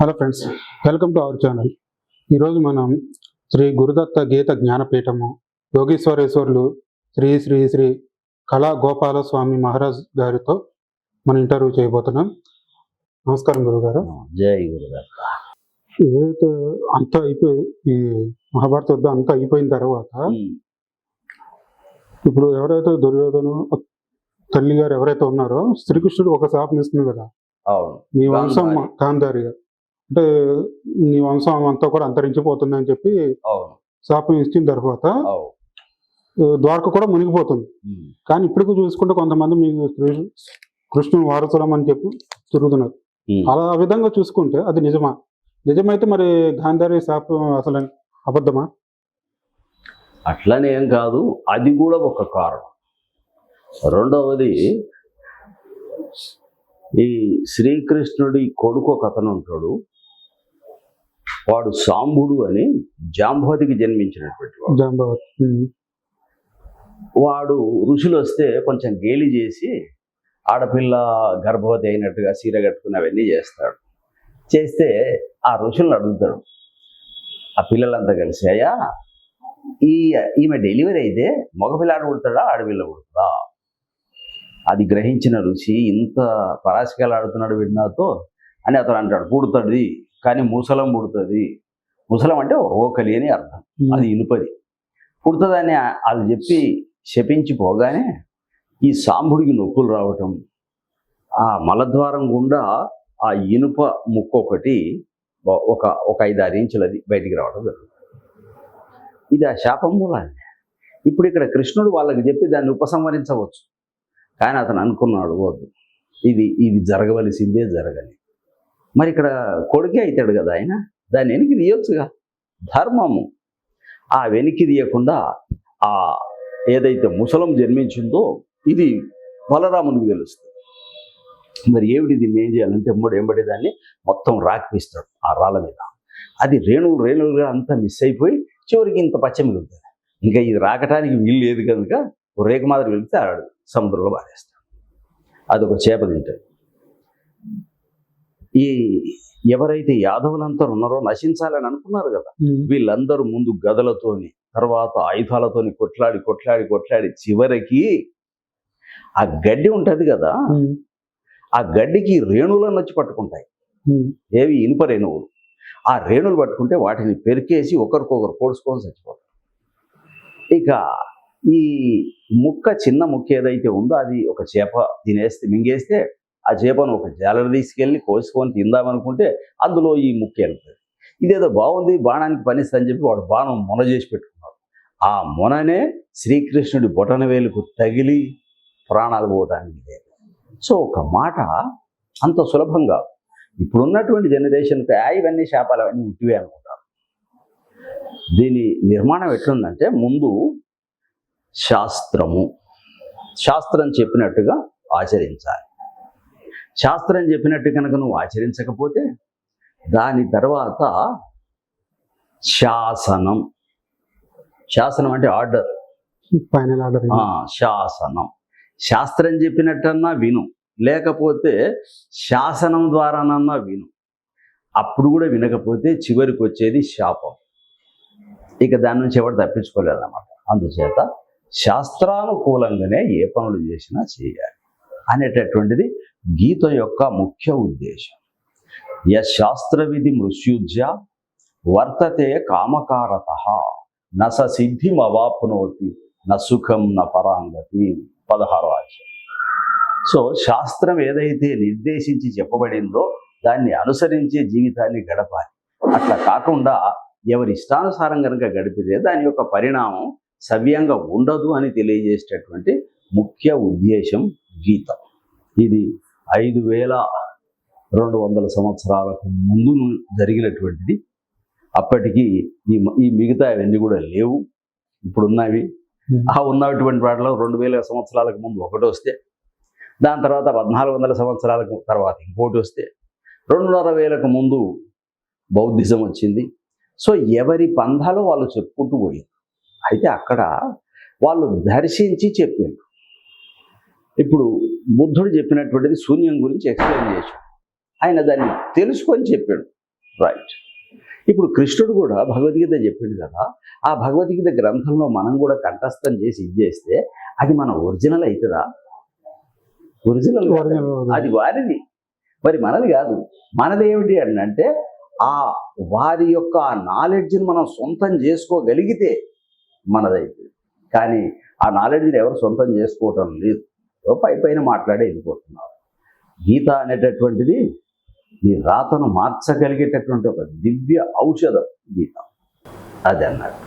Hello friends, welcome to our channel. ఈరోజు మనం శ్రీ గురుదత్త గీత జ్ఞానపీఠము యోగీశ్వరేశ్వర్లు శ్రీ శ్రీ శ్రీ కళా గోపాలస్వామి మహారాజ్ గారితో మనం ఇంటర్వ్యూ చేయబోతున్నాం. నమస్కారం గురుగారు. జై గురుదత్త. ఏదైతే అంతా అయిపోయి ఈ మహాభారత యుద్ధం అంతా అయిపోయిన తర్వాత ఇప్పుడు ఎవరైతే దుర్యోధను తల్లి గారు ఎవరైతే ఉన్నారో శ్రీకృష్ణుడు ఒక శాపం ఇస్తుంది కదా, నీ వంశం గాంధారిగా అంటే నీ వంశం అంతా కూడా అంతరించిపోతుందని చెప్పి శాపం ఇచ్చిన తర్వాత ద్వారక కూడా మునిగిపోతుంది. కానీ ఇప్పటికీ చూసుకుంటే కొంతమంది మీకు కృష్ణుని వారసులం అని చెప్పి తిరుగుతున్నారు. అలా ఆ విధంగా చూసుకుంటే అది నిజమా? నిజమైతే మరి గాంధారి శాపం అసలు అబద్ధమా? అట్లనేం కాదు, అది కూడా ఒక కారణం. రెండవది, ఈ శ్రీకృష్ణుడి కొడుకు ఒక అతను ఉంటాడు, వాడు సాంబుడు అని జాంబవతికి జన్మించినటువంటి జాంబవతి. వాడు ఋషులు వస్తే కొంచెం గేలి చేసి ఆడపిల్ల గర్భవతి అయినట్టుగా చీర కట్టుకుని అవన్నీ చేస్తాడు. చేస్తే ఆ ఋషులను అడుగుతాడు, ఆ పిల్లలంతా కలిసి, అయ్యా ఈమె డెలివరీ అయితే మగపిల్లాడు పుడతాడా ఆడపిల్ల పుడతాడా? అది గ్రహించిన ఋషి, ఇంత పరాశకాలు ఆడుతున్నాడు వీడినాతో అని అతను అంటాడు, పుడుతుంది కానీ ముసలం పుడుతుంది. ముసలం అంటే ఓకలి అని అర్థం, అది ఇనుపది పుడుతుందని వాళ్ళు చెప్పి శపించిపోగానే ఈ సాంబుడికి నొప్పులు రావటం, ఆ మలద్వారం గుండా ఆ ఇనుప ముక్క ఒకటి ఒక 5-6 ఇంచులది బయటికి రావడం జరుగుతుంది. ఇది ఆ శాపం మూలాన్ని. ఇప్పుడు ఇక్కడ కృష్ణుడు వాళ్ళకి చెప్పి దాన్ని ఉపసంహరించవచ్చు, కానీ అతను అనుకున్నాడు వద్దు, ఇది జరగవలసిందే జరగని. మరి ఇక్కడ కొడుకే అవుతాడు కదా ఆయన, దాన్ని వెనక్కి తీయొచ్చుగా, ధర్మము. ఆ వెనక్కి తీయకుండా ఆ ఏదైతే ముసలం జన్మించిందో ఇది బలరామునికి తెలుస్తుంది. మరి ఏమిటి దీన్ని ఏం చేయాలంటే ఎంబడి దాన్ని మొత్తం రాకిపిస్తాడు ఆ రాళ్ళ మీద. అది రేణువులుగా అంతా మిస్ అయిపోయి చివరికి ఇంత పచ్చ మిగులుతుంది. ఇంకా ఇది రాకటానికి వీలు లేదు కనుక రేకు మాదిరి వెళితే ఆడు సముద్రంలో పారేస్తాడు. అదొక చేప తింటాడు. ఈ ఎవరైతే యాదవులంతా ఉన్నారో నశించాలని అనుకున్నారు కదా, వీళ్ళందరూ ముందు గదలతోని తర్వాత ఆయుధాలతోని కొట్లాడి చివరికి ఆ గడ్డి ఉంటుంది కదా, ఆ గడ్డికి రేణువులను వచ్చి పట్టుకుంటాయి. ఏవి? ఇనుప రేణువులు. ఆ రేణువులు పట్టుకుంటే వాటిని పెరికేసి ఒకరికొకరు పొడుచుకొని చచ్చిపోతారు. ఇక ఈ చిన్న ముక్క ఏదైతే ఉందో అది ఒక చేప మింగేస్తే ఆ చేపను ఒక జాలరు తీసుకెళ్ళి కోసుకొని తిందామనుకుంటే అందులో ఈ ముక్క వెళ్తుంది. ఇదేదో బాగుంది, బాణానికి పనిస్తుందని చెప్పి వాడు బాణం మొన చేసి పెట్టుకున్నాడు. ఆ మొననే శ్రీకృష్ణుడి బొటన వేలుకు తగిలి ప్రాణాలు పోవడానికి లేదు. సో ఒక మాట అంత సులభంగా ఇప్పుడున్నటువంటి జనరేషన్కి ఇవన్నీ శాపాలు అవన్నీ ఉట్టివే అనుకుంటారు. దీని నిర్మాణం ఎట్లుందంటే, ముందు శాస్త్రం చెప్పినట్టుగా ఆచరించాలి. శాస్త్రం చెప్పినట్టు కనుక నువ్వు ఆచరించకపోతే దాని తర్వాత శాసనం అంటే ఆర్డర్, ఫైనల్ ఆర్డర్. శాస్త్రం చెప్పినట్టన్నా విను, లేకపోతే శాసనం ద్వారానన్నా విను. అప్పుడు కూడా వినకపోతే చివరికి వచ్చేది శాపం. ఇక దాని నుంచి ఎవరు తప్పించుకోలేదన్నమాట. అందుచేత శాస్త్రానుకూలంగానే ఏ పనులు చేసినా చేయాలి అనేటటువంటిది గీత యొక్క ముఖ్య ఉద్దేశం. శాస్త్ర విధి మృత్యుజ్య వర్తతే కామకారత నస సిద్ధిం అవాప్నోతి న సుఖం న పరాంగతి. 16వ అధ్యాయం. సో శాస్త్రం ఏదైతే నిర్దేశించి చెప్పబడిందో దాన్ని అనుసరించే జీవితాన్ని గడపాలి. అట్లా కాకుండా ఎవరి ఇష్టానుసారం కనుక గడిపితే దాని యొక్క పరిణామం సవ్యంగా ఉండదు అని తెలియజేసేటటువంటి ముఖ్య ఉద్దేశం గీత. ఇది 5200 సంవత్సరాలకు ముందు జరిగినటువంటిది. అప్పటికి ఈ మిగతా అవన్నీ కూడా లేవు, ఇప్పుడున్నవి. ఉన్నటువంటి వాటిలో 2000 సంవత్సరాలకు ముందు ఒకటి వస్తే, దాని తర్వాత 1400 సంవత్సరాలకు తర్వాత ఇంకోటి వస్తే, 2500కు ముందు బౌద్ధిజం వచ్చింది. సో ఎవరి పంధాలో వాళ్ళు చెప్పుకుంటూ పోయారు. అయితే అక్కడ వాళ్ళు దర్శించి చెప్పారు. ఇప్పుడు బుద్ధుడు చెప్పినటువంటిది శూన్యం గురించి ఎక్స్ప్లెయిన్ చేశాడు. ఆయన దాన్ని తెలుసుకొని చెప్పాడు. రైట్. ఇప్పుడు కృష్ణుడు కూడా భగవద్గీత చెప్పిండు కదా, ఆ భగవద్గీత గ్రంథంలో మనం కూడా కంఠస్థం చేసి ఇది చేస్తే అది మన ఒరిజినల్ అవుతుందా? ఒరిజినల్ అది వారిది, మరి మనది కాదు. మనది ఏమిటి అంటే ఆ వారి యొక్క నాలెడ్జ్ని మనం సొంతం చేసుకోగలిగితే మనదైతుంది. కానీ ఆ నాలెడ్జ్ని ఎవరు సొంతం చేసుకోవటం లేదు, పై పైన మాట్లాడే వెళ్ళిపోతున్నారు. గీత అనేటటువంటిది నీ రాతను మార్చగలిగేటటువంటి ఒక దివ్య ఔషధం గీత, అది అన్నాడు.